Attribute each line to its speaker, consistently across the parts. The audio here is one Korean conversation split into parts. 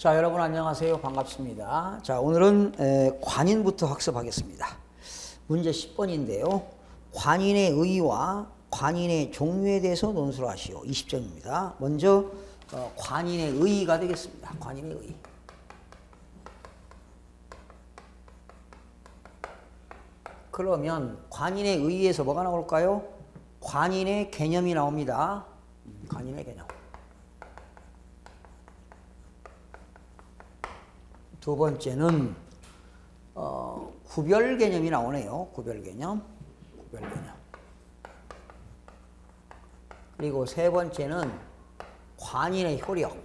Speaker 1: 자, 여러분 안녕하세요. 반갑습니다. 자, 오늘은 관인부터 학습하겠습니다. 문제 10번인데요. 관인의 의의와 관인의 종류에 대해서 논술을 하시오. 20점입니다. 먼저 관인의 의의가 되겠습니다. 관인의 의의. 그러면 관인의 의의에서 뭐가 나올까요? 관인의 개념이 나옵니다. 관인의 개념. 두 번째는 구별 개념이 나오네요. 구별 개념. 구별 개념. 그리고 세 번째는 관인의 효력.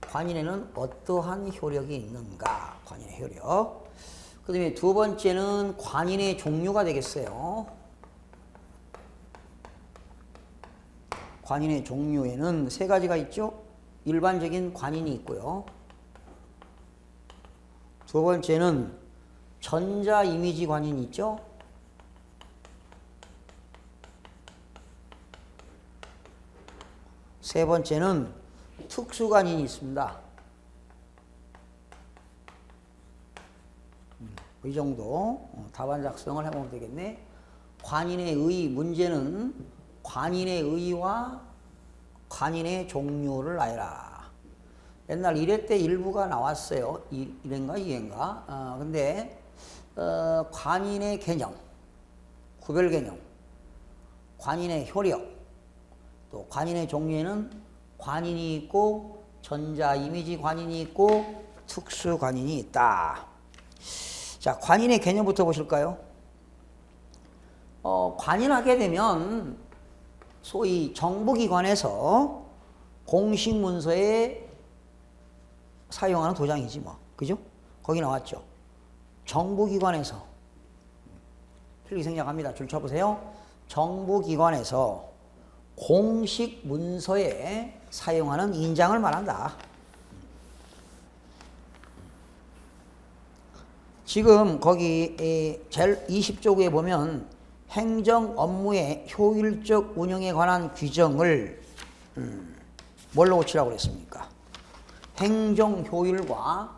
Speaker 1: 관인에는 어떠한 효력이 있는가? 관인의 효력. 그 다음에 두 번째는 관인의 종류가 되겠어요. 관인의 종류에는 세 가지가 있죠. 일반적인 관인이 있고요. 두 번째는 전자 이미지 관인이 있죠. 세 번째는 특수 관인이 있습니다. 이 정도 답안 작성을 해보면 되겠네. 관인의 의의, 문제는 관인의 의의와 관인의 종류를 알아라. 옛날 1회 때 일부가 나왔어요. 1회인가 2회인가. 근데 관인의 개념, 구별 개념, 관인의 효력, 또 관인의 종류에는 관인이 있고 전자 이미지 관인이 있고 특수 관인이 있다. 자, 관인의 개념부터 보실까요? 관인하게 되면 소위 정부기관에서 공식 문서에 사용하는 도장이지 뭐. 그죠? 거기 나왔죠. 정부기관에서. 필기 생략합니다. 줄 쳐보세요. 정부기관에서 공식 문서에 사용하는 인장을 말한다. 지금 거기 제일 20조구에 보면 행정 업무의 효율적 운영에 관한 규정을 뭘로 고치라고 그랬습니까? 행정 효율과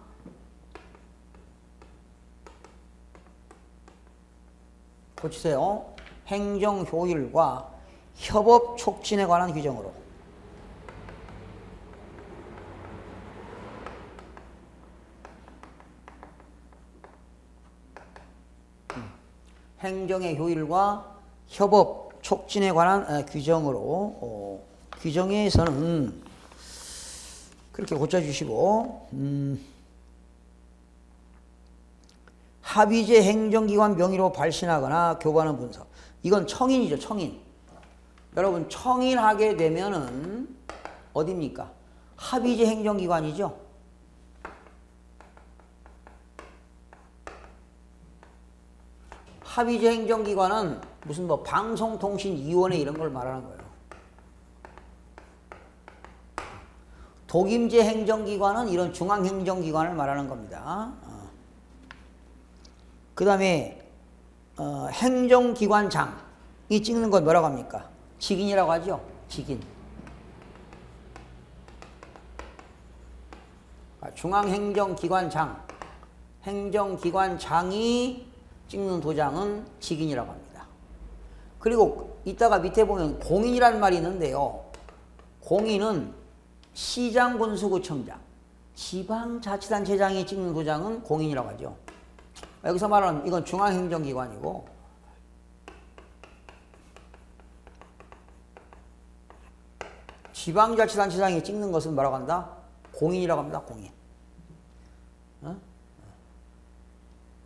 Speaker 1: 고치세요. 행정 효율과 협업 촉진에 관한 규정으로. 행정의 효율과 협업 촉진에 관한 규정으로 규정에서는 그렇게 고쳐주시고 합의제 행정기관 명의로 발신하거나 교부하는 문서. 이건 청인이죠. 청인. 여러분 청인하게 되면은 어디입니까? 합의제 행정기관이죠. 합의제 행정기관은 무슨 뭐 방송통신위원회 이런 걸 말하는 거예요. 독임제 행정기관은 이런 중앙행정기관을 말하는 겁니다. 그 다음에 행정기관장이 찍는 건 뭐라고 합니까? 직인이라고 하죠. 직인. 중앙행정기관장, 행정기관장이 찍는 도장은 직인이라고 합니다. 그리고 이따가 밑에 보면 공인이라는 말이 있는데요. 공인은 시장군수구청장, 지방자치단체장이 찍는 도장은 공인이라고 하죠. 여기서 말하는 이건 중앙행정기관이고 지방자치단체장이 찍는 것은 뭐라고 한다? 공인이라고 합니다. 공인.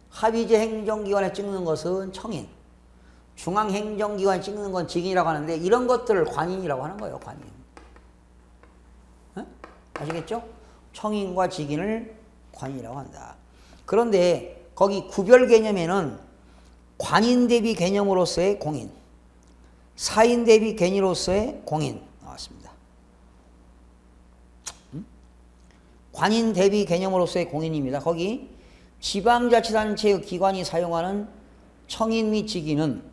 Speaker 1: 합의제 행정기관에 찍는 것은 청인, 중앙행정기관에 찍는 건 직인이라고 하는데 이런 것들을 관인이라고 하는 거예요. 관인. 아시겠죠? 청인과 직인을 관인이라고 한다. 그런데 거기 구별 개념에는 관인 대비 개념으로서의 공인, 사인 대비 개념으로서의 공인 나왔습니다. 관인 대비 개념으로서의 공인입니다. 거기 지방자치단체의 기관이 사용하는 청인 및 직인은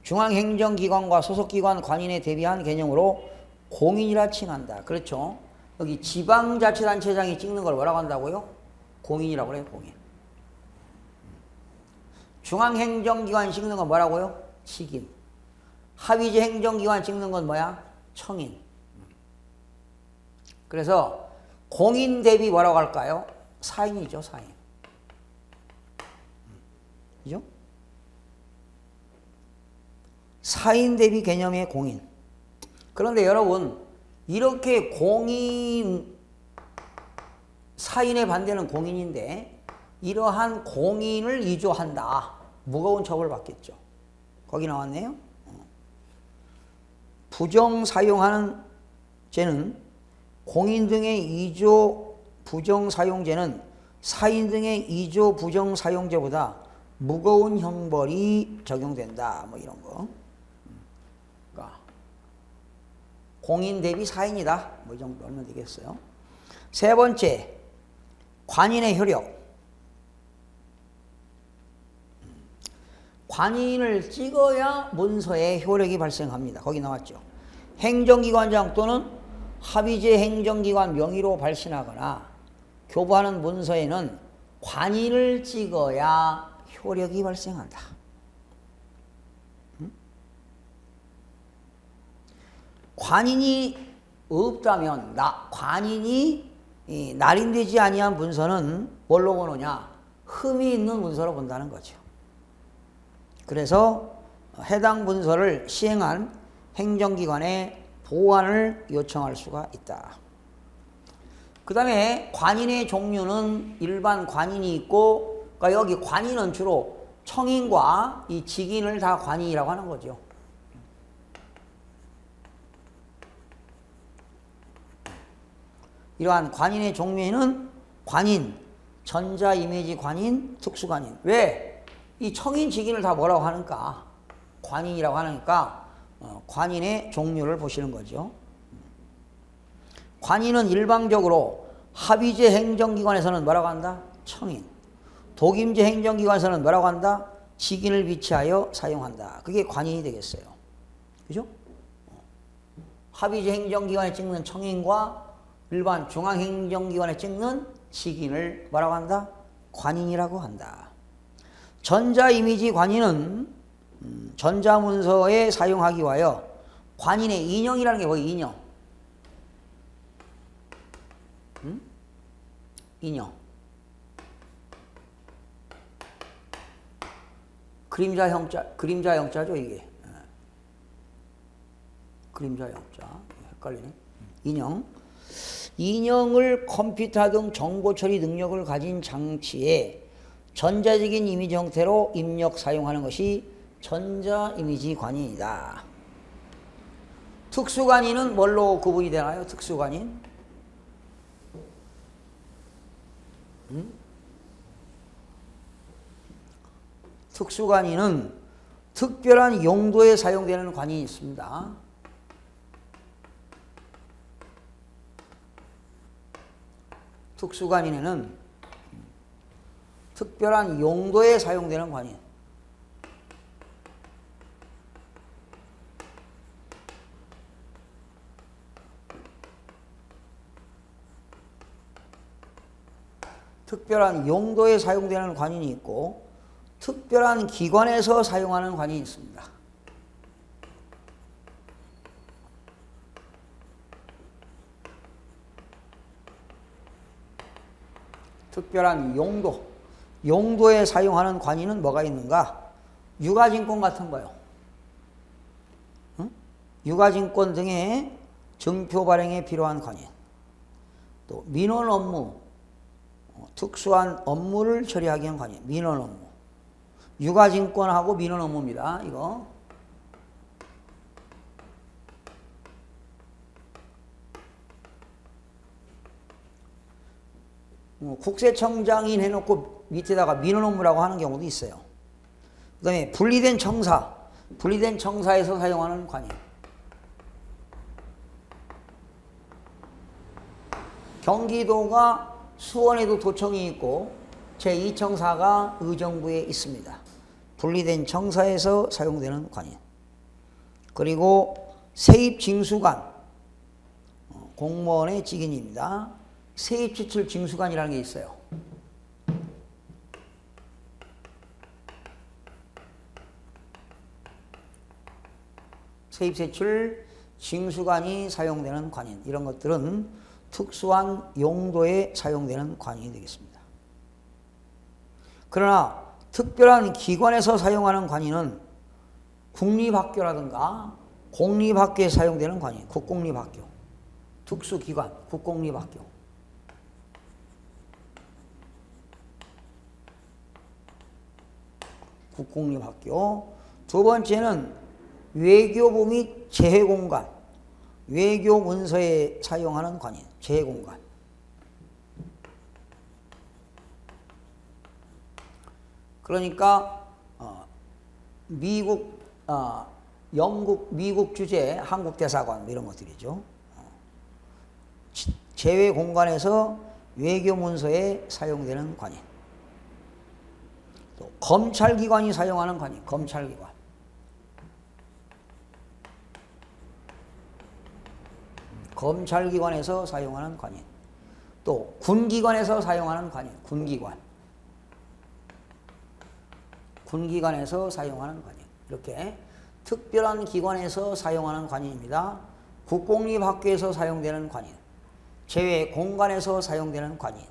Speaker 1: 중앙행정기관과 소속기관 관인에 대비한 개념으로 공인이라 칭한다. 그렇죠? 여기 지방자치단체장이 찍는 걸 뭐라고 한다고요? 공인이라고 그래요. 공인. 중앙행정기관 찍는 건 뭐라고요? 직인. 하위제 행정기관 찍는 건 뭐야? 청인. 그래서 공인 대비 뭐라고 할까요? 사인이죠. 사인. 그죠? 사인 대비 개념의 공인. 그런데 여러분, 이렇게 공인, 사인의 반대는 공인인데 이러한 공인을 위조한다. 무거운 처벌 받겠죠. 거기 나왔네요. 부정 사용하는 죄는 공인 등의 위조 부정 사용죄는 사인 등의 위조 부정 사용죄보다 무거운 형벌이 적용된다. 뭐 이런 거. 그러니까 공인 대비 사인이다. 뭐 이 정도 하면 되겠어요. 세 번째, 관인의 효력. 관인을 찍어야 문서에 효력이 발생합니다. 거기 나왔죠. 행정기관장 또는 합의제 행정기관 명의로 발신하거나 교부하는 문서에는 관인을 찍어야 효력이 발생한다. 관인이 없다면 관인이 날인되지 아니한 문서는 뭘로 보느냐? 흠이 있는 문서로 본다는 거죠. 그래서 해당 문서를 시행한 행정기관에 보완을 요청할 수가 있다. 그 다음에 관인의 종류는 일반 관인이 있고, 그러니까 여기 관인은 주로 청인과 이 직인을 다 관인이라고 하는 거죠. 이러한 관인의 종류에는 관인, 전자 이미지 관인, 특수 관인. 왜? 이 청인, 직인을 다 뭐라고 하니까? 관인이라고 하니까 관인의 종류를 보시는 거죠. 관인은 일방적으로 합의제 행정기관에서는 뭐라고 한다? 청인. 독임제 행정기관에서는 뭐라고 한다? 직인을 비치하여 사용한다. 그게 관인이 되겠어요. 그죠? 합의제 행정기관에 찍는 청인과 일반 중앙행정기관에 찍는 직인을 뭐라고 한다? 관인이라고 한다. 전자이미지 관인은 전자문서에 사용하기 위하여 관인의 인형이라는 게 뭐예요? 인형. 인형. 그림자 형자죠, 이게. 그림자 형자. 헷갈리네. 인형. 인형을 컴퓨터 등 정보 처리 능력을 가진 장치에 전자적인 이미지 형태로 입력 사용하는 것이 전자 이미지 관인이다. 특수관인은 뭘로 구분이 되나요? 특수관인? 특수관인은 특별한 용도에 사용되는 관인이 있습니다. 특수관인에는 특별한 용도에 사용되는 관인. 특별한 용도에 사용되는 관인이 있고 특별한 기관에서 사용하는 관인이 있습니다. 특별한 용도에 사용하는 관인은 뭐가 있는가? 유가증권 같은 거요. 유가증권 등의 증표 발행에 필요한 관인. 또 민원 업무, 특수한 업무를 처리하기 위한 관인. 민원 업무. 유가증권하고 민원 업무입니다. 이거. 국세청장인 해놓고 밑에다가 민원 업무라고 하는 경우도 있어요. 그 다음에 분리된 청사에서 사용하는 관인. 경기도가 수원에도 도청이 있고 제2청사가 의정부에 있습니다. 분리된 청사에서 사용되는 관인. 그리고 세입징수관, 공무원의 직인입니다. 세입제출 징수관이라는 게 있어요. 세입제출 징수관이 사용되는 관인, 이런 것들은 특수한 용도에 사용되는 관인이 되겠습니다. 그러나 특별한 기관에서 사용하는 관인은 국립학교라든가 공립학교에 사용되는 관인, 국공립학교, 특수기관, 국공립학교. 국공립학교. 두 번째는 외교부 및 재해공간, 외교 문서에 사용하는 관인, 재해공간. 그러니까 영국, 미국 주재 한국 대사관 이런 것들이죠. 재외 공간에서 외교 문서에 사용되는 관인. 또 검찰기관이 사용하는 관인, 검찰기관. 검찰기관에서 사용하는 관인. 또 군기관에서 사용하는 관인, 군기관. 군기관에서 사용하는 관인. 이렇게 특별한 기관에서 사용하는 관인입니다. 국공립학교에서 사용되는 관인, 재외 공간에서 사용되는 관인,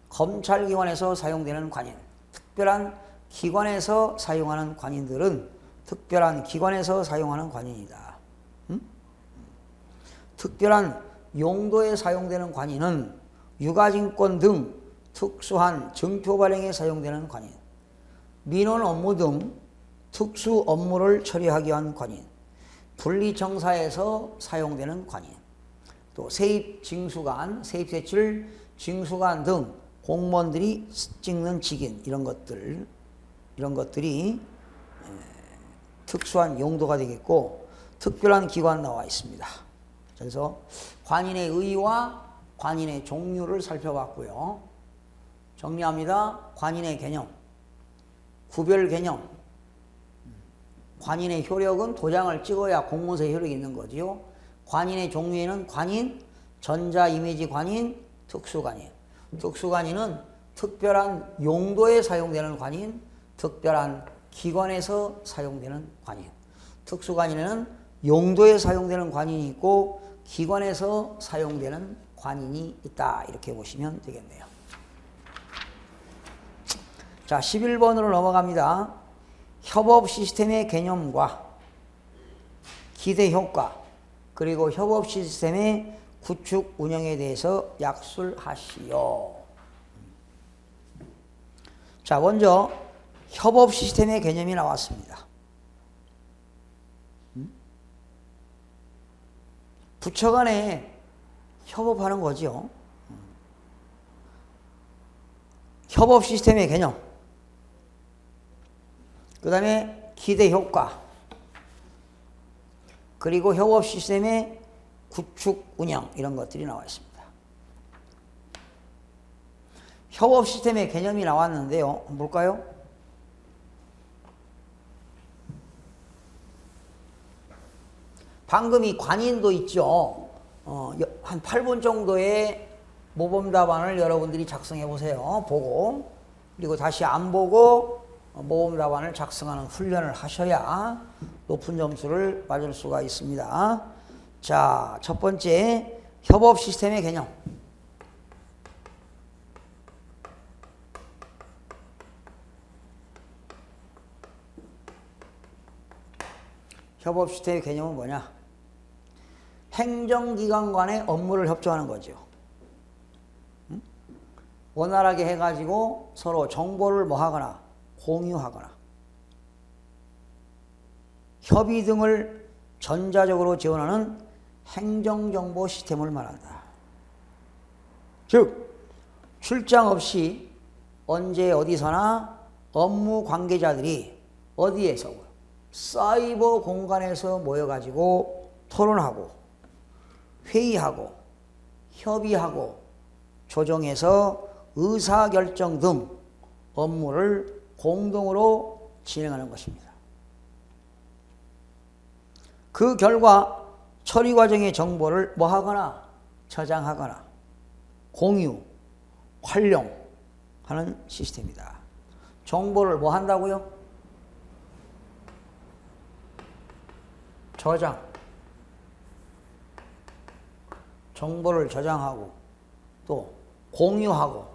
Speaker 1: 검찰기관에서 사용되는 관인. 특별한 기관에서 사용하는 관인들은 특별한 기관에서 사용하는 관인이다. 특별한 용도에 사용되는 관인은 유가증권 등 특수한 증표 발행에 사용되는 관인, 민원 업무 등 특수 업무를 처리하기 위한 관인, 분리청사에서 사용되는 관인, 또 세입징수관, 세입세출 징수관 등 공무원들이 찍는 직인, 이런 것들이 특수한 용도가 되겠고, 특별한 기관 나와 있습니다. 그래서 관인의 의의와 관인의 종류를 살펴봤고요. 정리합니다. 관인의 개념, 구별 개념. 관인의 효력은 도장을 찍어야 공문서에 효력이 있는 거지요. 관인의 종류에는 관인, 전자 이미지 관인, 특수관인. 특수관인은 특별한 용도에 사용되는 관인, 특별한 기관에서 사용되는 관인. 특수관인에는 용도에 사용되는 관인이 있고 기관에서 사용되는 관인이 있다. 이렇게 보시면 되겠네요. 자, 11번으로 넘어갑니다. 협업 시스템의 개념과 기대 효과, 그리고 협업 시스템의 구축 운영에 대해서 약술하시오. 자, 먼저 협업 시스템의 개념이 나왔습니다. 부처 간에 협업하는 거죠. 협업 시스템의 개념, 그 다음에 기대 효과, 그리고 협업 시스템의 구축 운영, 이런 것들이 나와 있습니다. 협업 시스템의 개념이 나왔는데요. 뭘까요? 방금 이 관인도 있죠. 한 8분 정도의 모범 답안을 여러분들이 작성해 보세요. 보고, 그리고 다시 안 보고 모범 답안을 작성하는 훈련을 하셔야 높은 점수를 받을 수가 있습니다. 자, 첫 번째, 협업 시스템의 개념. 협업 시스템의 개념은 뭐냐? 행정기관 간의 업무를 협조하는 거죠. 원활하게 해가지고 서로 정보를 하거나 공유하거나 협의 등을 전자적으로 지원하는 행정정보 시스템을 말한다. 즉, 출장 없이 언제 어디서나 업무 관계자들이 어디에서 사이버 공간에서 모여가지고 토론하고 회의하고 협의하고 조정해서 의사결정 등 업무를 공동으로 진행하는 것입니다. 그 결과 처리 과정의 정보를 하거나 저장하거나 공유, 활용하는 시스템이다. 정보를 뭐 한다고요? 저장. 정보를 저장하고 또 공유하고.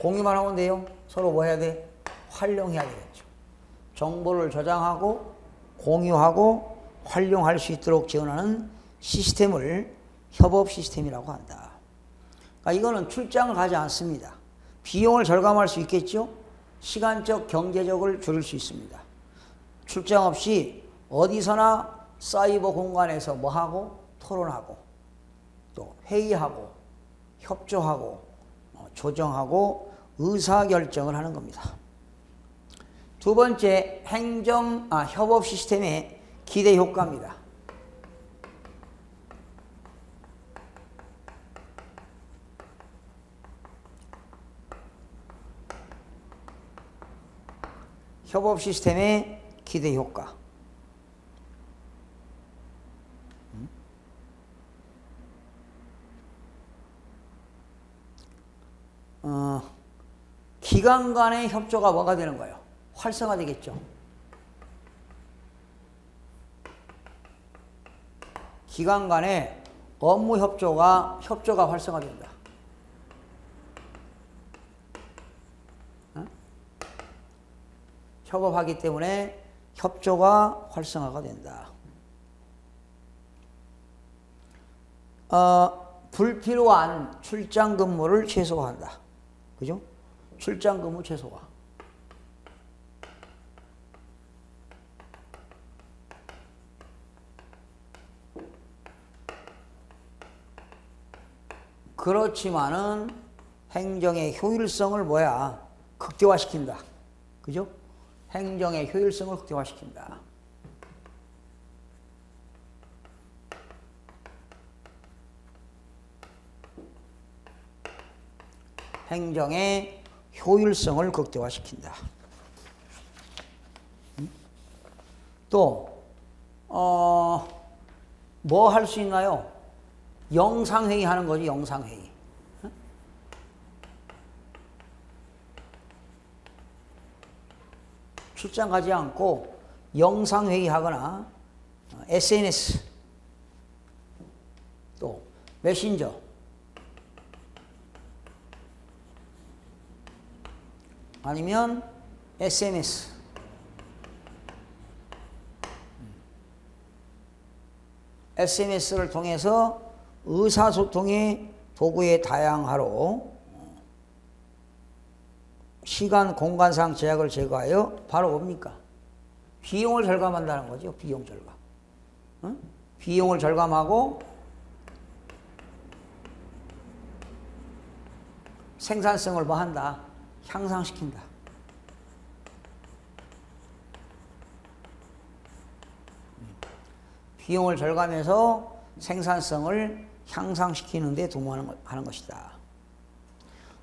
Speaker 1: 공유만 하면 돼요? 서로 뭐 해야 돼? 활용해야 되겠죠. 정보를 저장하고 공유하고 활용할 수 있도록 지원하는 시스템을 협업 시스템이라고 한다. 그러니까 이거는 출장을 가지 않습니다. 비용을 절감할 수 있겠죠? 시간적, 경제적을 줄일 수 있습니다. 출장 없이 어디서나 사이버 공간에서 뭐하고? 토론하고 또 회의하고 협조하고 조정하고 의사결정을 하는 겁니다. 두 번째, 협업 시스템의 기대 효과입니다. 협업 시스템의 기대 효과. 기관 간의 협조가 뭐가 되는 거예요? 활성화되겠죠. 기관 간의 업무 협조가 활성화된다. 협업하기 때문에 협조가 활성화가 된다. 불필요한 출장 근무를 최소화한다. 그죠? 출장 근무 최소화. 그렇지만은 행정의 효율성을 극대화시킨다. 그죠? 행정의 효율성을 극대화시킨다. 행정의 효율성을 극대화시킨다. 또 뭐 할 수 있나요? 영상회의 하는 거지, 영상회의. 출장 가지 않고 영상회의 하거나 SNS 또 메신저 아니면 SMS SNS를 통해서 의사소통의 도구의 다양화로 시간, 공간상 제약을 제거하여 바로 뭡니까? 비용을 절감한다는 거죠. 비용 절감. 응? 비용을 절감하고 생산성을 뭐 한다? 향상시킨다. 비용을 절감해서 생산성을 향상시키는 데 도모하는 것이다.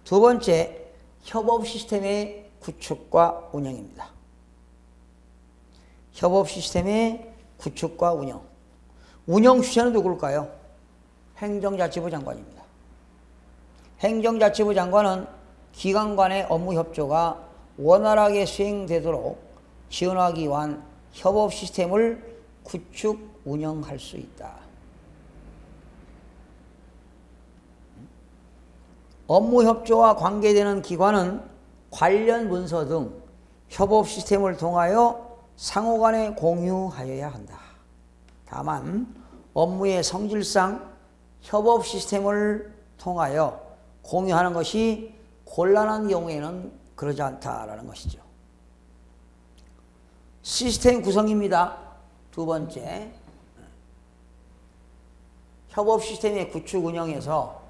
Speaker 1: 두 번째, 협업 시스템의 구축과 운영입니다. 협업 시스템의 구축과 운영. 운영 주체는 누굴까요? 행정자치부 장관입니다. 행정자치부 장관은 기관 간의 업무 협조가 원활하게 수행되도록 지원하기 위한 협업 시스템을 구축, 운영할 수 있다. 업무 협조와 관계되는 기관은 관련 문서 등 협업 시스템을 통하여 상호 간에 공유하여야 한다. 다만 업무의 성질상 협업 시스템을 통하여 공유하는 것이 곤란한 경우에는 그러지 않다라는 것이죠. 시스템 구성입니다. 두 번째, 협업 시스템의 구축 운영에서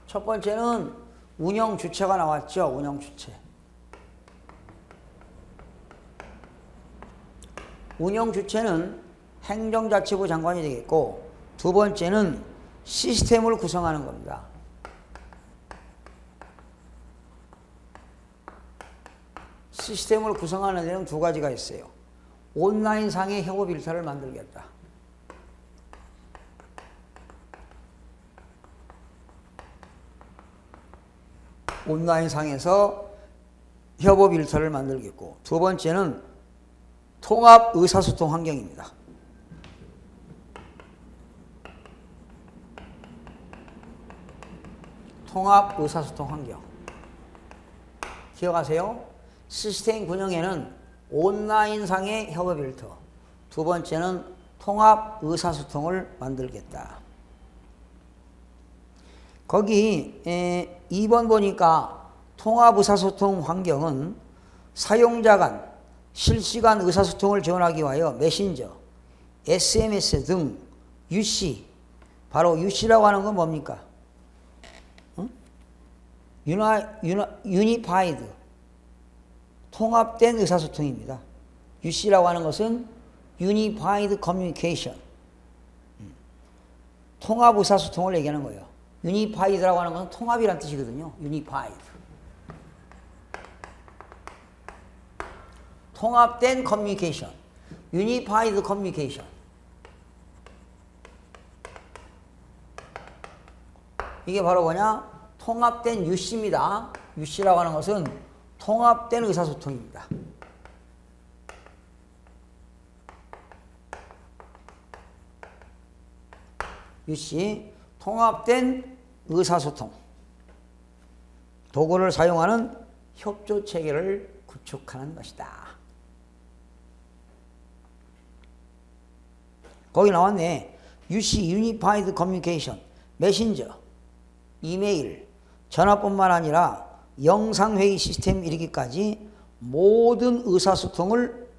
Speaker 1: 첫 번째는 운영 주체가 나왔죠. 운영 주체. 운영 주체는 행정자치부 장관이 되겠고, 두 번째는 시스템을 구성하는 겁니다. 시스템을 구성하는 데는 두 가지가 있어요. 온라인상의 협업 일터를 만들겠다. 온라인상에서 협업 일터를 만들겠고, 두 번째는 통합 의사소통 환경입니다. 통합 의사소통 환경. 기억하세요? 시스템 운영에는 온라인상의 협업 일터, 두 번째는 통합 의사소통을 만들겠다. 거기 2번 보니까 통합 의사소통 환경은 사용자 간 실시간 의사소통을 지원하기 위하여 메신저, SMS 등 UC, 바로 UC라고 하는 건 뭡니까? 유니파이드, 통합된 의사소통입니다. UC라고 하는 것은 Unified Communication, 통합 의사소통을 얘기하는 거예요. Unified라고 하는 것은 통합이란 뜻이거든요. Unified. 통합된 커뮤니케이션, Unified Communication. 이게 바로 뭐냐? 통합된 UC입니다. UC라고 하는 것은 통합된 의사소통입니다. UC, 통합된 의사소통. 도구를 사용하는 협조체계를 구축하는 것이다. 거기 나왔네. UC, Unified Communication, 메신저, 이메일, 전화뿐만 아니라 영상회의 시스템 이르기까지 모든 의사소통을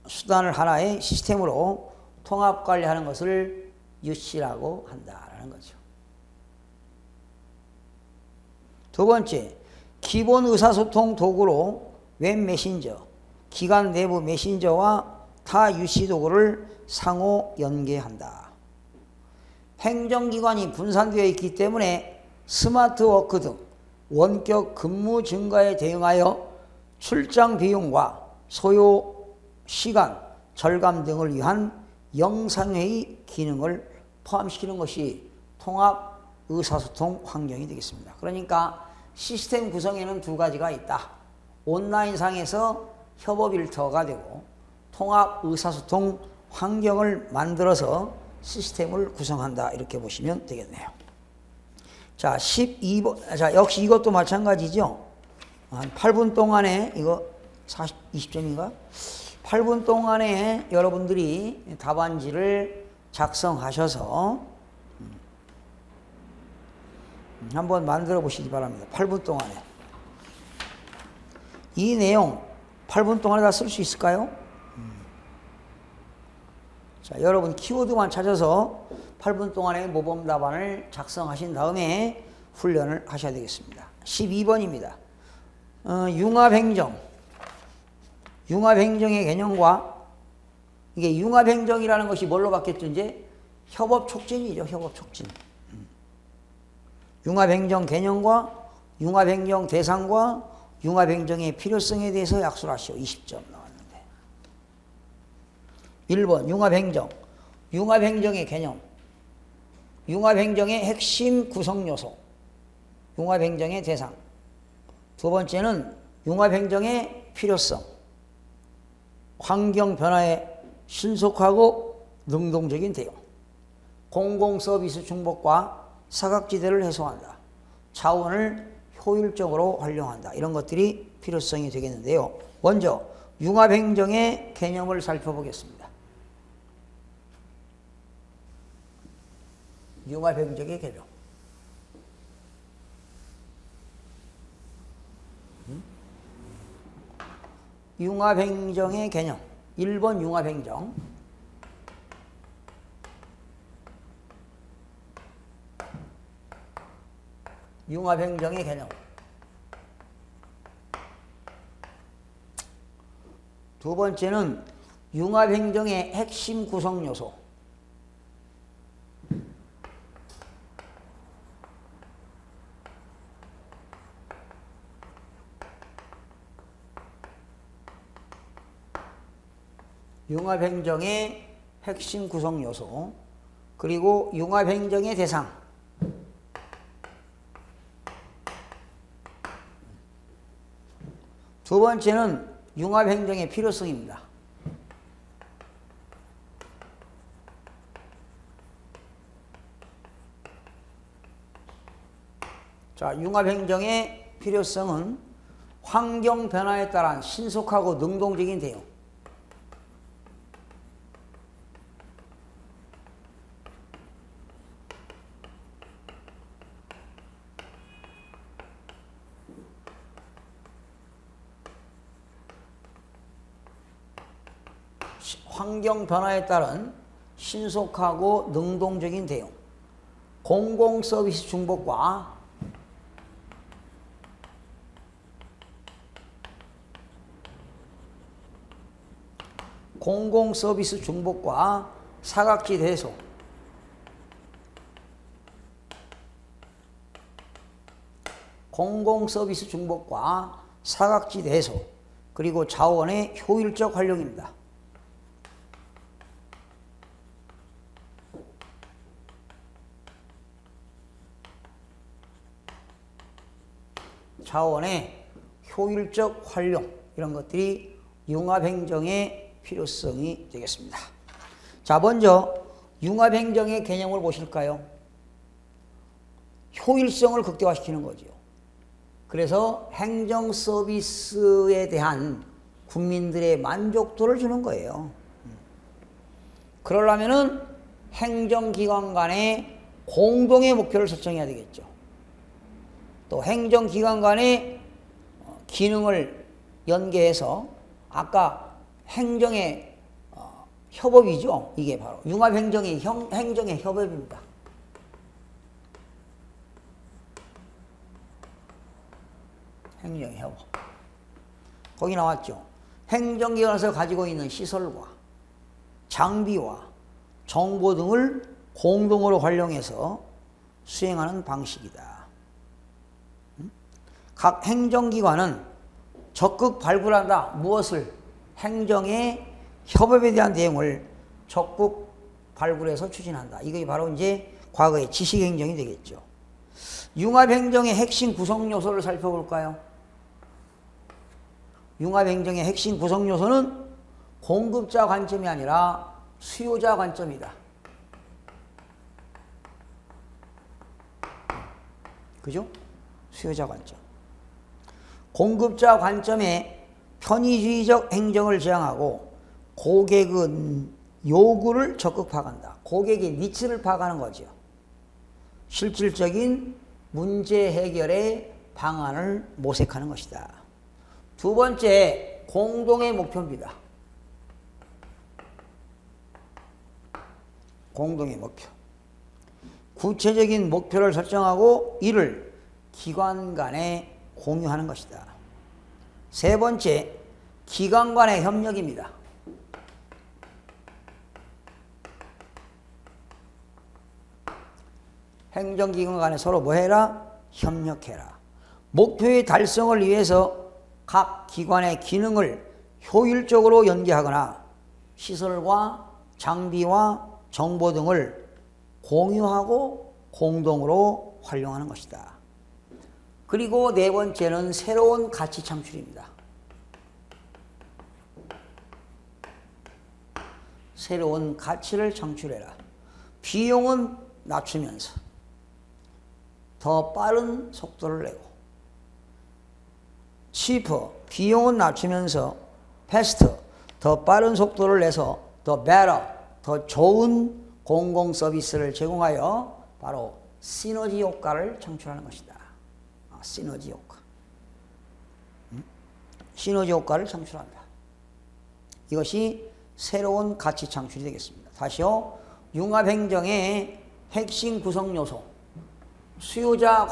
Speaker 1: 수단을 하나의 시스템으로 통합관리하는 것을 UC라고 한다라는 거죠. 두 번째, 기본 의사소통 도구로 웹 메신저, 기관 내부 메신저와 타 UC 도구를 상호 연계한다. 행정기관이 분산되어 있기 때문에 스마트워크 등 원격 근무 증가에 대응하여 출장 비용과 소요 시간 절감 등을 위한 영상회의 기능을 포함시키는 것이 통합 의사소통 환경이 되겠습니다. 그러니까 시스템 구성에는 두 가지가 있다. 온라인상에서 협업 일터가 되고 통합 의사소통 환경을 만들어서 시스템을 구성한다. 이렇게 보시면 되겠네요. 자, 12번. 자, 역시 이것도 마찬가지죠. 한 8분 동안에, 이거 20점인가? 8분 동안에 여러분들이 답안지를 작성하셔서 한번 만들어 보시기 바랍니다. 8분 동안에. 이 내용 8분 동안에 다 쓸 수 있을까요? 자, 여러분 키워드만 찾아서 8분 동안에 모범 답안을 작성하신 다음에 훈련을 하셔야 되겠습니다. 12번입니다. 융합행정. 융합행정의 개념과 이게 융합행정이라는 것이 뭘로 바뀌었죠? 이제 협업촉진이죠. 협업촉진. 융합행정 개념과 융합행정 대상과 융합행정의 필요성에 대해서 약수를 하시오. 20점 나왔는데. 1번 융합행정. 융합행정의 개념. 융합행정의 핵심 구성요소. 융합행정의 대상. 두 번째는 융합행정의 필요성. 환경 변화에 신속하고 능동적인 대응. 공공서비스 중복과 사각지대를 해소한다. 자원을 효율적으로 활용한다. 이런 것들이 필요성이 되겠는데요. 먼저 융합행정의 개념을 살펴보겠습니다. 융합행정의 개념. 융합행정의 개념. 1번 융합행정. 융합행정의 개념. 두 번째는 융합행정의 핵심 구성요소. 융합행정의 핵심 구성 요소, 그리고 융합행정의 대상. 두 번째는 융합행정의 필요성입니다. 자, 융합행정의 필요성은 환경 변화에 따른 신속하고 능동적인 대응. 환경 변화에 따른 신속하고 능동적인 대응. 공공 서비스 중복과 공공 서비스 중복과 사각지 대소. 공공 서비스 중복과 사각지 대소. 그리고 자원의 효율적 활용입니다. 자원의 효율적 활용, 이런 것들이 융합행정의 필요성이 되겠습니다. 자, 먼저 융합행정의 개념을 보실까요? 효율성을 극대화시키는 거죠. 그래서 행정 서비스에 대한 국민들의 만족도를 주는 거예요. 그러려면은 행정기관 간의 공동의 목표를 설정해야 되겠죠. 또 행정기관 간의 기능을 연계해서 아까 행정의 협업이죠. 이게 바로 융합행정의 행정의 협업입니다. 행정의 협업. 거기 나왔죠. 행정기관에서 가지고 있는 시설과 장비와 정보 등을 공동으로 활용해서 수행하는 방식이다. 각 행정기관은 적극 발굴한다. 무엇을? 행정의 협업에 대한 내용을 적극 발굴해서 추진한다. 이게 바로 이제 과거의 지식행정이 되겠죠. 융합행정의 핵심 구성 요소를 살펴볼까요? 융합행정의 핵심 구성 요소는 공급자 관점이 아니라 수요자 관점이다. 그죠? 수요자 관점. 공급자 관점에 편의주의적 행정을 지향하고 고객의 요구를 적극 파악한다. 고객의 니치를 파악하는 거죠. 실질적인 문제 해결의 방안을 모색하는 것이다. 두 번째, 공동의 목표입니다. 공동의 목표. 구체적인 목표를 설정하고 이를 기관 간에 공유하는 것이다. 세 번째, 기관 간의 협력입니다. 행정기관 간에 서로 뭐 해라? 협력해라. 목표의 달성을 위해서 각 기관의 기능을 효율적으로 연계하거나 시설과 장비와 정보 등을 공유하고 공동으로 활용하는 것이다. 그리고 네 번째는 새로운 가치 창출입니다. 새로운 가치를 창출해라. 비용은 낮추면서 더 빠른 속도를 내고, cheaper, 비용은 낮추면서 faster, 더 빠른 속도를 내서 더 better, 더 좋은 공공 서비스를 제공하여 바로 시너지 효과를 창출하는 것이다. 시너지 효과. 시너지 효과를 창출한다. 이것이 새로운 가치 창출이 되겠습니다. 다시요. 융합행정의 핵심 구성 요소. 수요자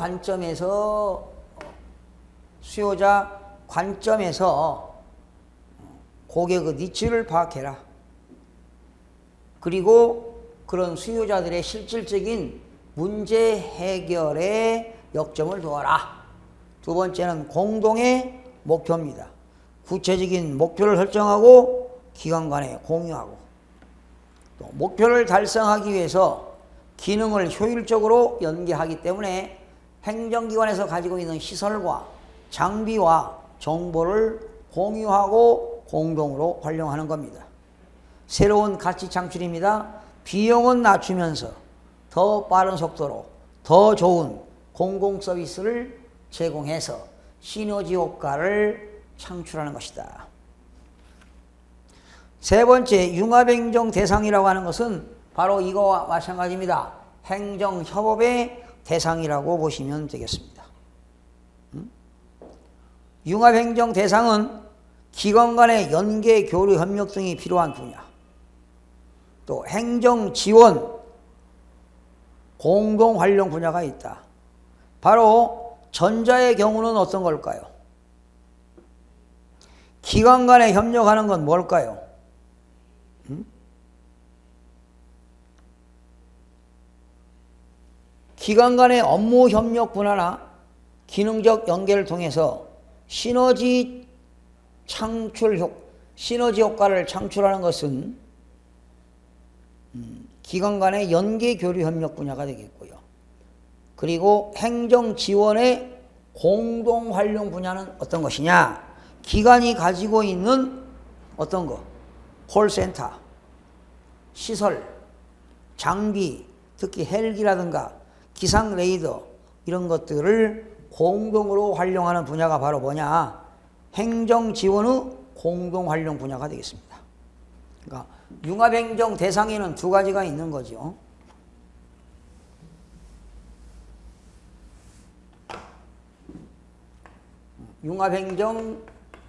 Speaker 1: 관점에서 고객의 니치를 파악해라. 그리고 그런 수요자들의 실질적인 문제 해결에 역점을 두어라. 두 번째는 공동의 목표입니다. 구체적인 목표를 설정하고 기관 간에 공유하고, 또 목표를 달성하기 위해서 기능을 효율적으로 연계하기 때문에 행정기관에서 가지고 있는 시설과 장비와 정보를 공유하고 공동으로 활용하는 겁니다. 새로운 가치 창출입니다. 비용은 낮추면서 더 빠른 속도로 더 좋은 공공 서비스를 제공해서 시너지 효과를 창출하는 것이다. 세 번째, 융합행정 대상이라고 하는 것은 바로 이거와 마찬가지입니다. 행정협업의 대상이라고 보시면 되겠습니다. 융합행정 대상은 기관 간의 연계, 교류, 협력 등이 필요한 분야, 또 행정지원, 공동활용 분야가 있다. 바로 전자의 경우는 어떤 걸까요? 기관 간에 협력하는 건 뭘까요? 기관 간의 업무 협력 분야나 기능적 연계를 통해서 시너지 효과를 창출하는 것은 기관 간의 연계, 교류, 협력 분야가 되겠고요. 그리고 행정 지원의 공동 활용 분야는 어떤 것이냐? 기관이 가지고 있는 어떤 거? 콜센터, 시설, 장비, 특히 헬기라든가 기상 레이더 이런 것들을 공동으로 활용하는 분야가 바로 뭐냐? 행정 지원의 공동 활용 분야가 되겠습니다. 그러니까 융합행정 대상에는 두 가지가 있는 거죠. 융합행정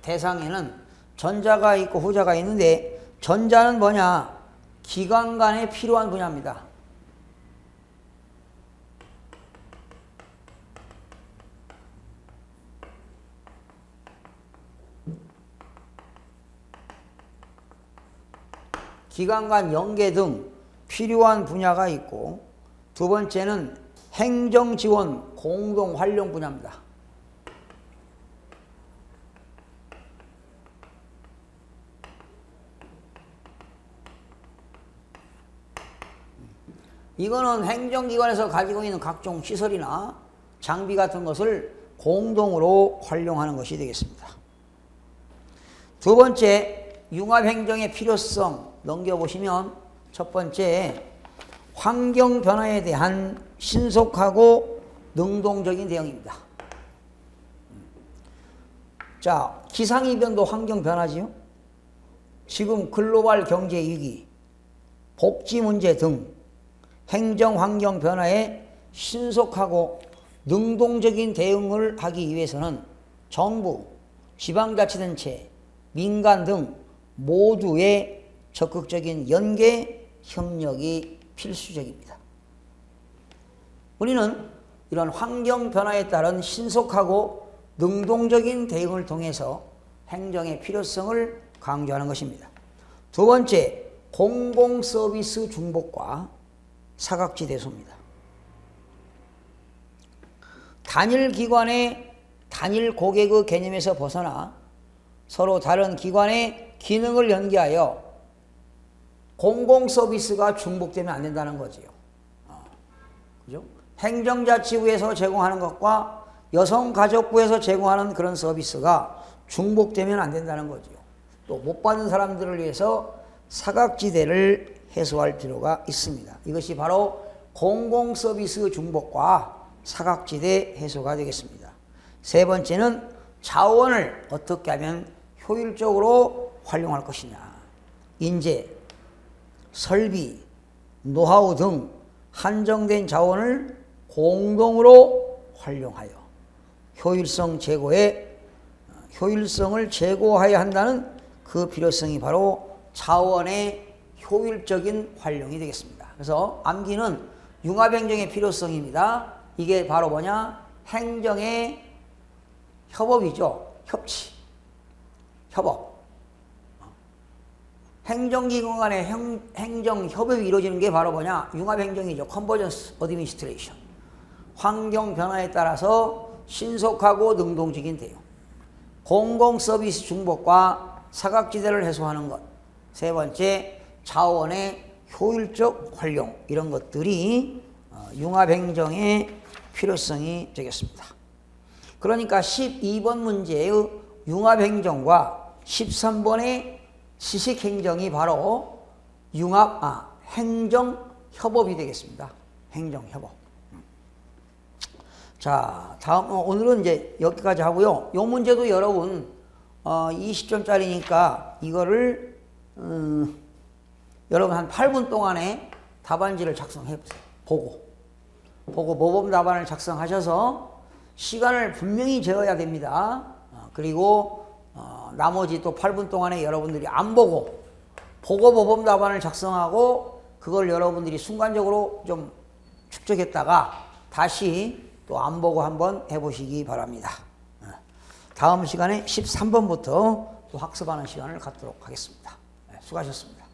Speaker 1: 대상에는 전자가 있고 후자가 있는데, 전자는 뭐냐? 기관 간에 필요한 분야입니다. 기관 간 연계 등 필요한 분야가 있고, 두 번째는 행정지원 공동 활용 분야입니다. 이거는 행정기관에서 가지고 있는 각종 시설이나 장비 같은 것을 공동으로 활용하는 것이 되겠습니다. 두 번째, 융합행정의 필요성 넘겨보시면 첫 번째, 환경 변화에 대한 신속하고 능동적인 대응입니다. 자, 기상이변도 환경 변화지요. 지금 글로벌 경제 위기, 복지 문제 등 행정 환경 변화에 신속하고 능동적인 대응을 하기 위해서는 정부, 지방자치단체, 민간 등 모두의 적극적인 연계, 협력이 필수적입니다. 우리는 이런 환경 변화에 따른 신속하고 능동적인 대응을 통해서 행정의 필요성을 강조하는 것입니다. 두 번째, 공공 서비스 중복과 사각지대소입니다. 단일 기관의 단일 고객의 개념에서 벗어나 서로 다른 기관의 기능을 연계하여 공공 서비스가 중복되면 안 된다는 거지요. 그죠? 행정자치부에서 제공하는 것과 여성가족부에서 제공하는 그런 서비스가 중복되면 안 된다는 거지요. 또 못 받는 사람들을 위해서 사각지대를 해소할 필요가 있습니다. 이것이 바로 공공 서비스 중복과 사각지대 해소가 되겠습니다. 세 번째는 자원을 어떻게 하면 효율적으로 활용할 것이냐. 인재, 설비, 노하우 등 한정된 자원을 공동으로 활용하여 효율성을 제고해야 한다는 그 필요성이 바로 자원의 효율적인 활용이 되겠습니다. 그래서 암기는 융합행정의 필요성입니다. 이게 바로 뭐냐? 행정의 협업이죠. 협업. 행정기관 간의 행정협업이 이루어지는 게 바로 뭐냐? 융합행정이죠. 컨버전스 어드미니스트레이션. 환경 변화에 따라서 신속하고 능동적인 대응. 공공 서비스 중복과 사각지대를 해소하는 것. 세 번째, 자원의 효율적 활용. 이런 것들이 융합행정의 필요성이 되겠습니다. 그러니까 12번 문제의 융합행정과 13번의 지식행정이 바로 행정협업이 되겠습니다. 행정협업. 자, 다음, 오늘은 이제 여기까지 하고요. 이 문제도 여러분, 20점짜리니까 이거를, 여러분 한 8분 동안에 답안지를 작성해 보세요. 보고 모범 답안을 작성하셔서 시간을 분명히 재어야 됩니다. 그리고, 나머지 또 8분 동안에 여러분들이 안 보고 모범 답안을 작성하고 그걸 여러분들이 순간적으로 좀 축적했다가 다시 또 안 보고 한번 해보시기 바랍니다. 다음 시간에 13번부터 또 학습하는 시간을 갖도록 하겠습니다. 수고하셨습니다.